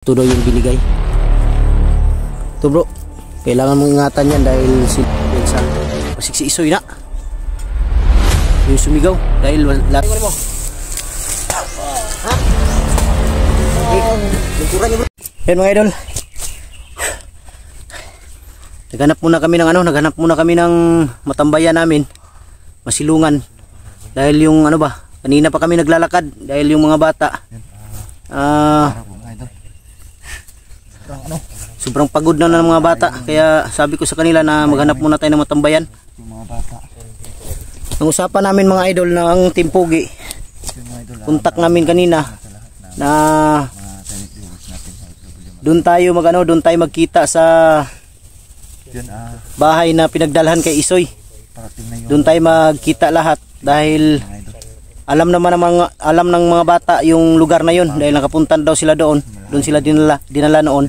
Ito daw yung binigay. Ito bro, kailangan mong ingatan yan dahil sa pasiksi isoy na yung sumigaw dahil lahat mo. Ha? Lingkuran niyo bro. Yan mga idol, naghanap muna kami ng matambayan namin, masilungan, dahil yung kanina pa kami naglalakad dahil yung mga bata sobrang pagod na ng mga bata, kaya sabi ko sa kanila na maghanap muna tayo ng matambayan. Ang usapan namin mga idol ng Team Pogi, kontak namin kanina na doon tayo magkita sa bahay na pinagdalhan kay Isoy. Doon tayo magkita lahat dahil alam ng mga bata yung lugar na yon dahil nakapunta daw sila doon sila dinala noon.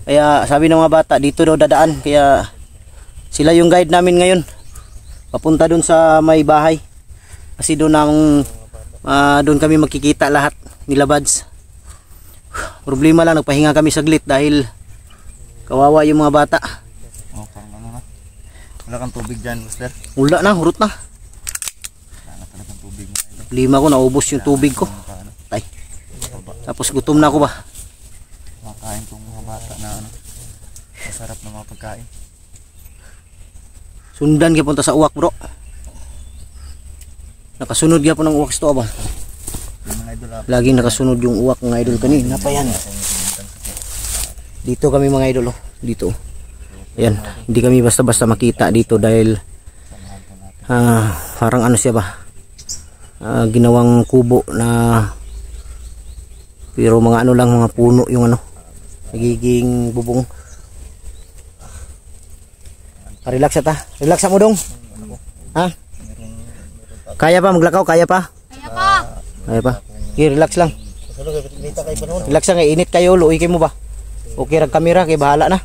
Kaya sabi ng mga bata dito daw dadaan, kaya sila yung guide namin ngayon papunta doon sa may bahay kasi doon kami magkikita lahat nila Bads. Problema lang, nagpahinga kami saglit dahil kawawa yung mga bata. Wala kang tubig dyan, Buster? Wala na, hurot na. Lima ko, naubos yung tubig ko. Tay. Tapos gutom na ako ba? Makain tong mga bata na masarap na mga pagkain. Sundan kaya punta sa uwak bro. Nakasunod kaya po ng uwak ito ba? Laging nakasunod yung uwak mga idol kanina pa yan. Dito kami mga idol dito. Ayan, hindi kami basta-basta makita dito dahil parang siya ba? Ginawang kubo na pero mga lang, mga puno yung nagiging bubong. Relax ta. Relax mo dong. Ha? Kaya pa maglakaw, kaya pa? Kaya pa. Okay, relax lang. Relax lang, init kayo, luoy kayo mo ba? Okay rag kamera kay bahala na.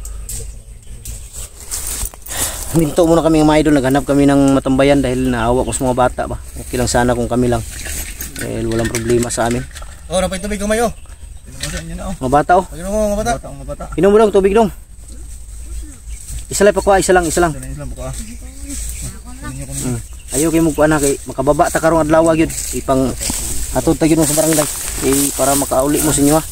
Minto muna kami mga idol, naghanap kami ng matambayan dahil naawa ko sa mga bata ba. Okay lang sana kung kami lang. Dahil walang problema sa amin. Oh, napay tubig ko mayo. Mga bata Mga bata. Inom mo dong tubig dong. Isa lang pa kuha, isa lang. Ayaw kayo magkuha na kay makababa ta karong adlaw gyud. Ipang atod ta gyud mo sa barangay. Para makauli mo sa inyo ha.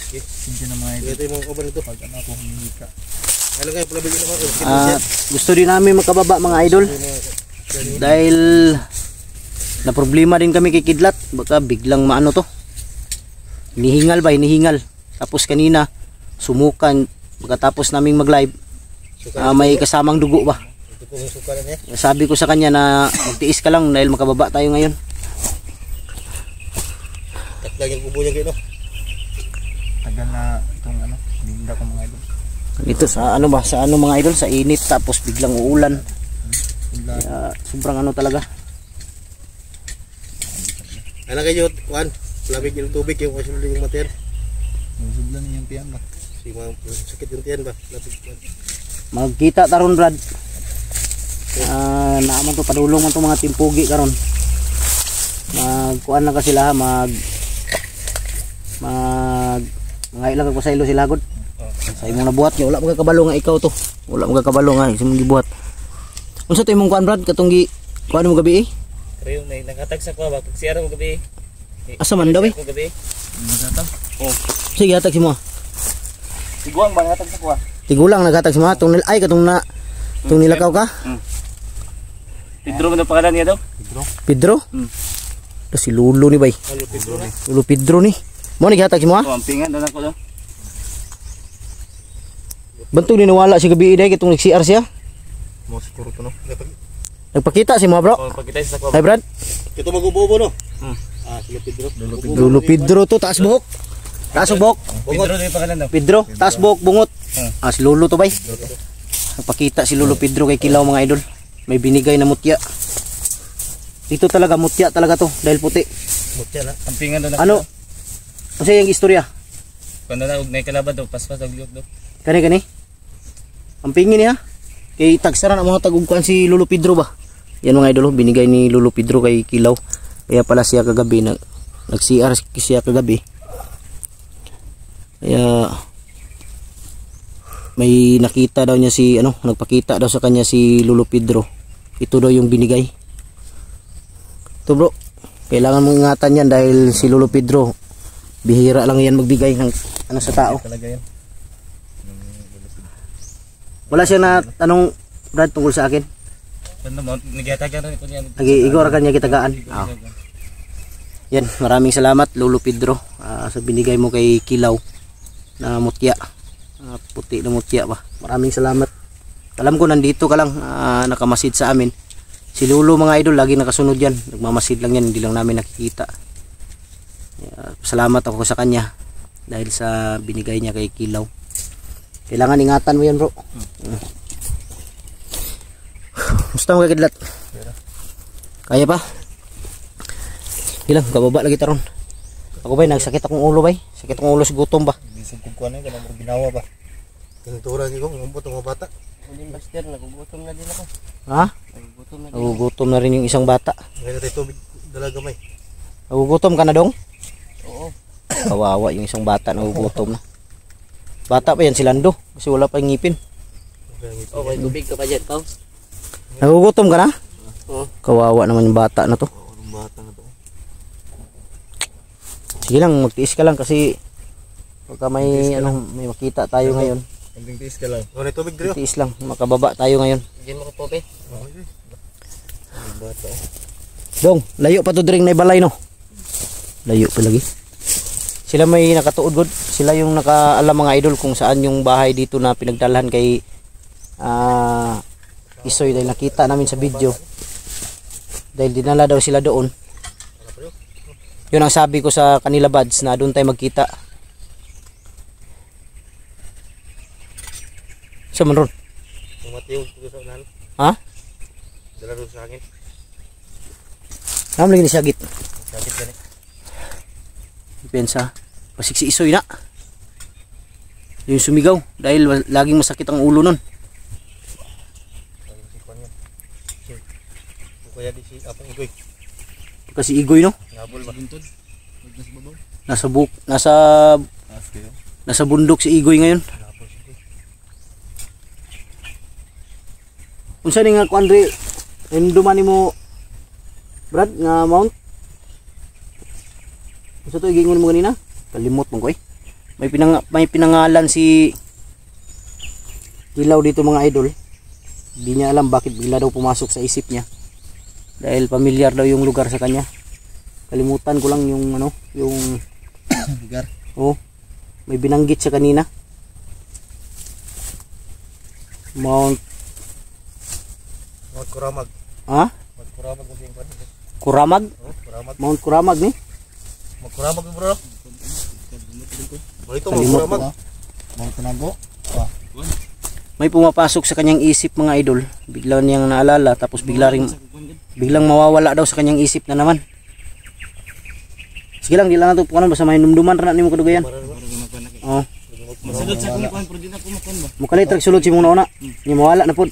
Sige na mga idol. Ito yung mga kabar ito. Pag ako humihika. Gusto din namin makababa mga idol dahil na problema din kami kay Kidlat, baka biglang maano to, hinihingal. Tapos kanina sumukan pagkatapos naming mag live, may kasamang dugo ba. Sabi ko sa kanya na magtiis ka lang dahil makababa tayo ngayon. Tagal na itong hininda ko mga idol. Ito sa mga idol, sa init tapos biglang uulan. Kaya sobrang talaga. Ano kayo, Juan? Lamig yung tubig yung kasunod yung mater. Masublan yung tiyan ba? Sakit yung tiyan ba? Magkita taron Brad. Naaman to, padulong man to mga Team Pogi karon. Magkuan lang ka sila ilang ko sa ilo sila god. Sa imong nabuhat niya, wala magkakabalo nga ikaw to. Wala magkakabalo nga imong gibuhat. Unsa to imong kuan Brad katong kuan mo gabi Pero may nakatag sa kuha ba? Kag siya mo gabi. Asa man daw gabi. Oh. Sige hatag si mo. Tiguang ba nakatag sa kuha? Tigulang naghatag si mo. Katong nilakaw ka? Pedro man ang pangalan niya daw? Pedro? Si Lulo ni bay. Lulo Pedro ni. Mo naghatag si mo ha? Oh, ang pingan na ko daw. Bantog ni nawala si gabi day katong nag-CR siya. Mo siguro to no. Nagpakita si mo bro. Oh, pagkita sa kuha. Hi Brad. Kito magubo no? Sige Pedro. Lulo Pedro to, taas buhok. Taas buhok. Pedro din pangalan daw. Pedro, taas buhok bungot. Si Lulo to bay. Nagpakita si Lulo Pedro kay Kilaw mga idol. May binigay na mutya. Dito talaga mutya talaga to dahil puti. Mutya na. Ang pingan daw na. Ano yung istorya? Kuno na og nay kalabad daw, paspas og liok daw. Kani. Ang pingin niya. Kay tagsaran ang mga tagugkuan si Lulo Pedro ba. Yan mga idol, binigay ni Lulo Pedro kay Kilaw. Kaya pala siya kagabi nag-CR siya kagabi. Kaya may nakita daw niya si nagpakita daw sa kanya si Lolo Pedro. Ito daw yung binigay. Ito bro, kailangan mong ingatan yan dahil si Lolo Pedro bihira lang yan magbigay ng sa tao. Talaga yan. Wala siya na tanong Brad tungkol sa akin. Nagyatagan rin ito niya. Igor ka niya kitagaan. Yan, maraming salamat Lolo Pedro sa binigay mo kay Kilaw na mutya. Puti na mutya ba. Maraming salamat. Alam ko nandito ka lang, nakamasid sa amin. Si Lolo mga idol lagi nakasunod yan. Nagmamasid lang yan, hindi lang namin nakikita. Salamat ako sa kanya dahil sa binigay niya kay Kilaw. Kailangan ingatan mo yan bro. Musta mo kagidlat? Kaya pa? Ilang, kababa lagi taron. Ako ba, nagsakit akong ulo ba? Sakit akong ulo sa gutom ba? Bisog ko ano, kanang mo ginawa ba? Tintura niyo kung umbot ang mga bata. Hindi master, nagugutom na din ako. Ha? Nagugutom na din. Nagugutom na rin yung isang bata. Ngayon natin tubig dalaga may. Nagugutom ka na dong? Oo. Kawawa yung isang bata nagugutom na. Bata pa yan si Lando kasi wala pa yung ngipin. Okay, tubig ka pa dyan, Pao. Nagugutom ka na? Oo. Kawawa naman yung bata na to. Ang bata na to. Sige lang, magtiis ka lang kasi pagka may may makita tayo ngayon. Ang tiis ka lang. Ngayon tubig dito. Tiis lang, makababa tayo ngayon. Bigyan mo ko po, be. Ang bata. Dong, layo pa to dring na balay no. Layo pa lagi. Sila may nakatuod god. Sila yung nakaalam mga idol kung saan yung bahay dito na pinagdalhan kay Isoy dahil nakita namin sa video. Dahil dinala daw sila doon. Yun ang sabi ko sa kanila buds na doon tayo magkita. Sa man ron? Yung matiyog ko sa unahan. Ha? Dala doon sa akin. Naman lagi ni Sagit. Sakit ganit. Pensa, pasik si Isoy na. Yung sumigaw dahil laging masakit ang ulo nun. Kaya di si apang igoy. Kasi Igoy no? Nabol ba? Buntod. Nasa bundok si Igoy ngayon. Nabol si igoy. Unsa ni nga kuandre duman mo Brad nga mount? Unsa to giingon mo kanina? Kalimot mo ko eh. May pinangalan si Kilaw dito mga idol. Hindi niya alam bakit bigla daw pumasok sa isip niya. Dahil pamilyar daw yung lugar sa kanya. Kalimutan ko lang yung yung Lugar. oh, may binanggit siya kanina. Mount Kuramag. ha? Kuramag mo din ko. Kuramag? Oh, Kuramag. Mount Kuramag ni? Kuramag bro. Ito mo Kalimot Kuramag. Mga tinago. May pumapasok sa kanyang isip mga idol. Bigla niyang naalala tapos biglang mawawala daw sa kanyang isip na naman. Sige lang, di lang nato pukanan basta may numduman ra nimo kadugayan. Oh. Masulod sa akong kuan pero di na ko makuan ba. Mukalit rag sulod si mong nauna. Ni mawala na pud.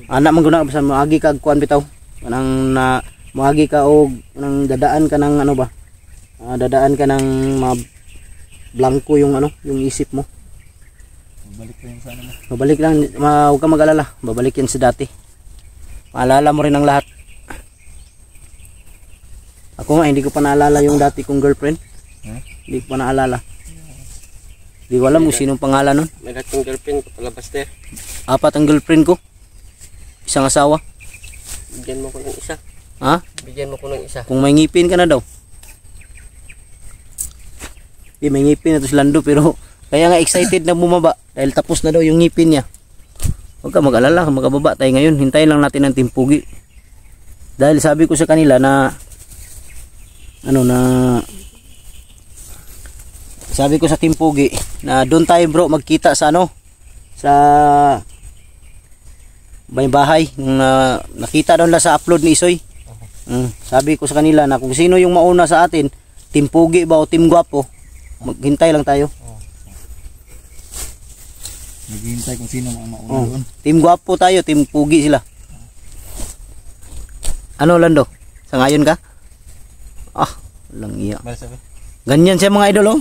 Anak man guna basta maagi ka kuan bitaw. Kanang na maagi ka og nang dadaan ka ng ba? Dadaan ka ng blanco yung yung isip mo. Balik ko yung sana mo. Babalik lang, huwag ka mag-alala. Babalik yan sa dati. Maalala mo rin ang lahat. Ako nga, hindi ko pa naalala yung dati kong girlfriend. Hindi ko pa naalala. Hindi ko alam kung sinong pangalan nun. May dating girlfriend ko pala, Buster. 4 ang girlfriend ko. Isang asawa. Bigyan mo ko ng isa. Ha? Bigyan mo ko ng isa. Kung may ngipin ka na daw. May ngipin na to si Lando pero kaya nga excited na bumaba dahil tapos na daw yung ngipin niya. Huwag ka mag-alala, magkababa tayo ngayon. Hintayin lang natin ang timpugi. Dahil sabi ko sa kanila na sabi ko sa timpugi na doon tayo bro magkita sa sa may bahay na nakita doon la sa upload ni Isoy. Sabi ko sa kanila na kung sino yung mauna sa atin, timpugi ba o Team Guapo, maghintay lang tayo. Naghihintay kung sino ang mauna doon. Team Guapo tayo, Team Pugi sila. Ano Lando? Sa ngayon ka? Lang iya. Basta ba? Ganyan siya mga idol oh.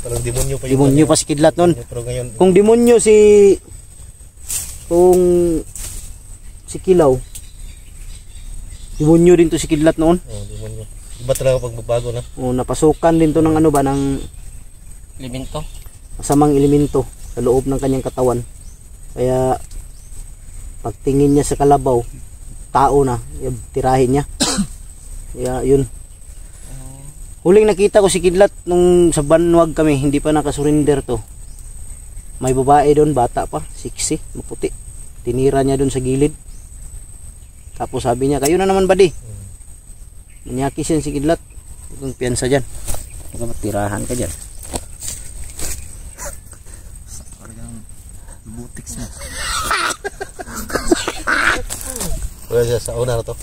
Parang demonyo pa Demonyo pa si Kidlat noon. Pero ngayon, Kung demonyo kung si Kilaw, demonyo din to si Kidlat noon. demonyo. Iba talaga pag magbago na. Napasukan din to ng ano ba, ng Elemento. masamang elemento sa loob ng kanyang katawan. Kaya pagtingin niya sa kalabaw, tao na, tirahin niya. Kaya yun. Huling nakita ko si Kidlat nung sa Banwag kami, hindi pa nakasurinder to. May babae doon, bata pa, sexy, maputi. Tinira niya doon sa gilid. Tapos sabi niya, kayo na naman buddy. Manyakis yan si Kidlat. Huwag piyansa dyan. Huwag matirahan ka dyan. Butiks na. Wala siya sa una na to.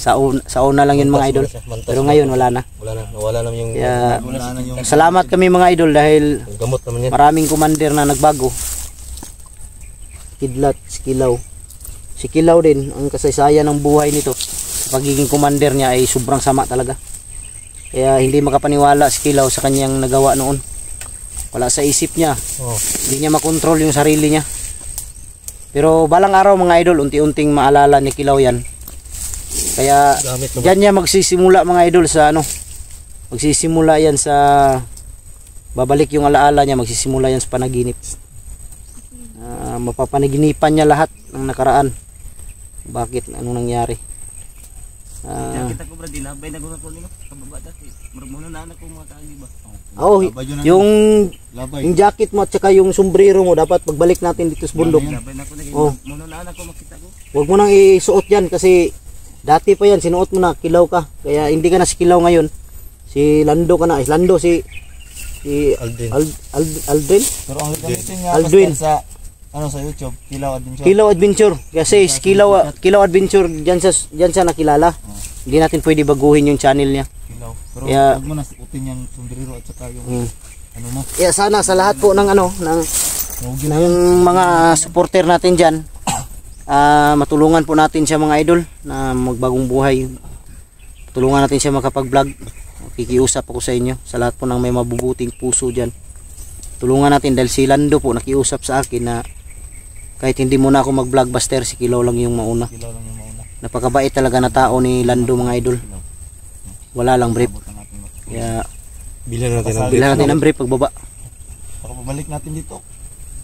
Sa una lang yun mga idol. Pero ngayon wala na. Nawala na yung Kaya Wala na yung salamat kami mga idol dahil gamot naman yan. maraming commander na nagbago. Kidlat, si Kilaw. Si Kilaw din, ang kasaysayan ng buhay nito, pagiging commander niya ay sobrang sama talaga. Kaya hindi makapaniwala si Kilaw sa kanyang nagawa noon. Wala sa isip niya. Hindi niya makontrol yung sarili niya. Pero balang araw mga idol, unti-unting maalala ni Kilaw yan. Kaya dyan niya magsisimula mga idol sa ano. Magsisimula yan sa babalik yung alaala niya, magsisimula yan sa panaginip. Mapapanaginipan niya lahat ng nakaraan. Bakit? Anong nangyari? Kita ko bro, dinabay na ko nimo kababa dati. Marmuno na anak ko mga kaagi ba. Yung jacket mo at saka yung sombrero mo dapat pagbalik natin dito sa bundok. Dinabay na ko muno na anak ko makita ko. Huwag mo nang isuot yan kasi dati pa yan, sinuot mo na, Kilaw ka. Kaya hindi ka na si Kilaw ngayon. Si Lando ka na. Lando si Aldrin. Aldrin? Pero ang gamitin niya Aldwin. sa YouTube, Kilaw Adventure. Kilaw Adventure. Kasi si Kilaw Adventure, dyan siya nakilala. Hindi natin pwede baguhin yung channel niya. Kilaw. Pero Kaya, huwag mo na suotin yung sombrero at saka yung ano mo. kaya sana sa lahat po ng ng mga supporter natin dyan, matulungan po natin siya mga idol na magbagong buhay. Tulungan natin siya makapag-vlog. Kikiusap ako sa inyo, sa lahat po ng may mabubuting puso dyan. Tulungan natin dahil si Lando po nakiusap sa akin na kahit hindi muna ako mag-vlog Buster, si Kilaw lang yung mauna. Kilaw lang yung mauna. Napakabait talaga na tao ni Lando mga idol. Wala lang brief. Kaya Bilan natin ang bilang natin ang brief pagbaba. Pagpabalik natin dito,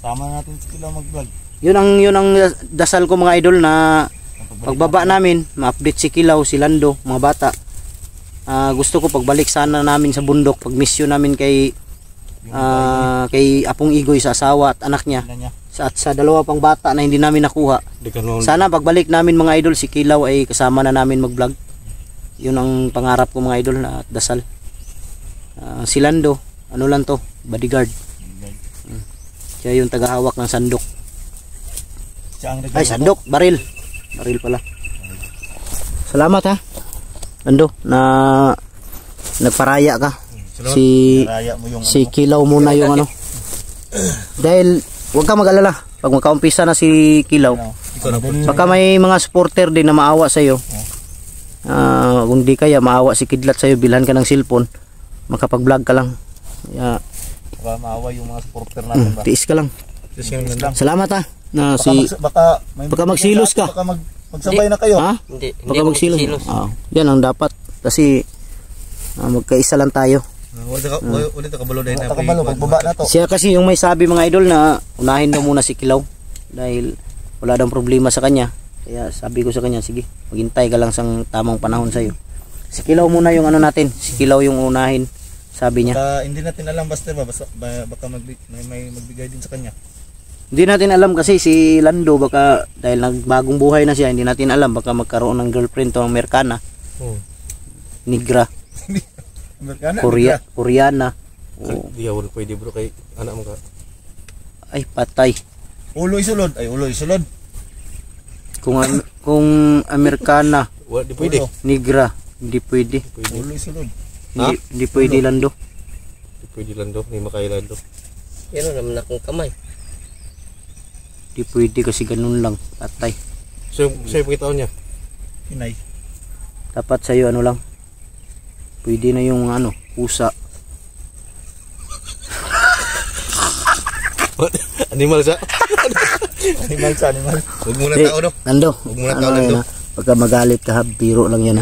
sama natin si Kilaw mag-vlog. Yun ang dasal ko mga idol na pagbaba namin, ma-update si Kilaw, si Lando, mga bata. Gusto ko pagbalik sana namin sa bundok, pag-mission namin kay Apong Igoy sa asawa at anak niya. At sa dalawa pang bata na hindi namin nakuha. Sana pagbalik namin mga idol, si Kilaw ay kasama na namin mag-vlog. Yun ang pangarap ko mga idol na dasal. Si Lando, ano lang to, bodyguard. Siya yung tagahawak ng sandok. Ay, sandok, baril. Baril pala. Salamat ha, Lando, na nagparaya ka. Si Kilaw muna yung ano. Dahil huwag ka mag-alala, pag magkaumpisa na si Kilaw, baka may mga supporter din na maawa sa iyo. Kung di kaya maawa si Kidlat sa iyo, bilhan ka ng cellphone, makapag-vlog ka lang. Baka maawa yung mga supporter natin ba? Tiis ka lang. Salamat ha. Na Baka magsilos ka. Baka magsabay na kayo. Ha? Hindi Baka magsilos. Yan ang dapat. Kasi magkaisa lang tayo. Ulit kabalo dahil na Kabalo, pagbaba na to. Siya kasi yung may sabi mga idol na unahin daw muna si Kilaw. Dahil wala daw problema sa kanya. Kaya sabi ko sa kanya, sige, maghintay ka lang sa tamang panahon sa'yo. Si Kilaw muna yung ano natin. Si Kilaw yung unahin. Sabi niya. Baka hindi natin alam Buster ba? Baka may magbigay din sa kanya. Hindi natin alam kasi si Lando baka dahil nagbagong buhay na siya, hindi natin alam baka magkaroon ng girlfriend to ang Amerikana. Negra. Koreana. Di ako pwede bro kay anak mo ka. Ay patay. Ulo isulod. Kung Amerikana, Di pwede. Negra, hindi pwede. Ulo isulod. Hindi pwede Lando. Di pwede Lando, ni makay Lando. Pero naman akong kamay. Hindi pwede kasi ganun lang, patay. So, sa'yo pagkitaon niya? Hinay. Dapat sa'yo ano lang. Pwede na yung ano, pusa. Animal sa. Animal sa animal. Huwag muna Di, tao no. Nando. Huwag muna tao Nando. Pagka magalit ka, biro lang yan.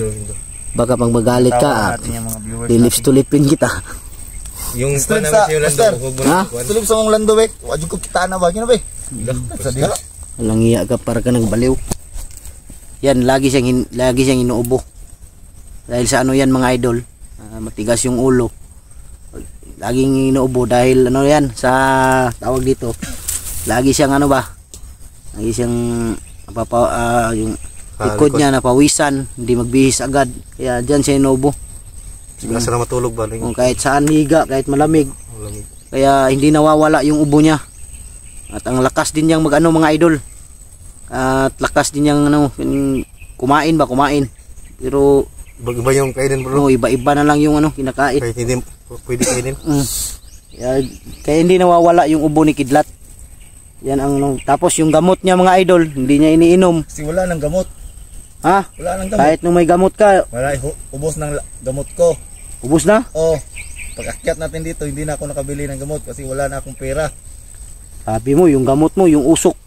Baka pag magalit ka, Natin yung mga viewers lilips-tulipin kita. Yung Master, naman si Yolando, master. huwag Ha? muna. Tulog sa mong lando, bek. Wajud ko kita na ba? Gina, bek. Sa diha. Walang iya ka para ka nagbaliw. Yan, lagi siyang inuubo. Dahil sa ano yan mga idol, matigas yung ulo. Laging inuubo dahil ano yan, sa tawag dito. Lagi siyang ano ba? Lagi siyang yung likod niya napawisan, hindi magbihis agad. Kaya diyan siya inuubo. Nasa na matulog ba? Kung kahit saan higa, kahit malamig. Malamig. Kaya hindi nawawala yung ubo niya. At ang lakas din niyang mag-ano mga idol. At lakas din niyang ano, kumain. Pero Iba yung kainin bro. iba-iba na lang yung ano kinakain. Kahit hindi pwede kainin. Kaya hindi nawawala yung ubo ni Kidlat. Yan ang tapos yung gamot niya mga idol, hindi niya iniinom. Kasi wala nang gamot. Ha? Wala nang gamot. Kahit nung may gamot ka, Wala, ubos ng gamot ko. ubos na. Oh, pag akyat natin dito, hindi na ako nakabili ng gamot kasi wala na akong pera. Sabi mo yung gamot mo, yung usok.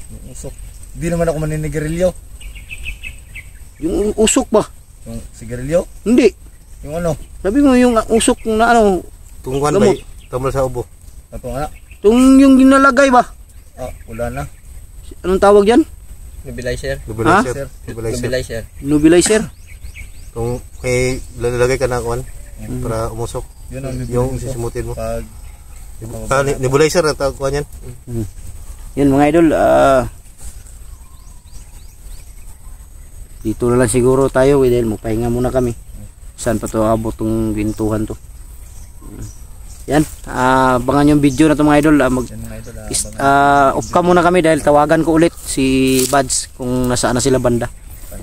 Yung usok. Hindi naman ako maninigarilyo. Yung usok ba? Yung sigarilyo. Hindi. Yung ano. Sabi mo yung usok na ano, Tungkuan Gamot. ba? Tumal sa ubo. Ito nga. yung ginalagay ba? Wala na. Anong tawag yan? Nebulizer. Nebulizer. Nebulizer. Nebulizer. Kung kay lalagay ka na kuan para umusok. Yun ang Yung bibiliin ko. sisimutin mo. Pag Nebulizer ang tawag kuan yan. Yan mga idol, dito na lang siguro tayo dahil magpahinga muna kami. Saan pa to abot tong bintuhan to. Yan, abangan yung video na to mga idol. yan mga idol. Off ka muna kami dahil tawagan ko ulit si Buds kung nasaan na sila banda.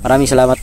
Maraming salamat.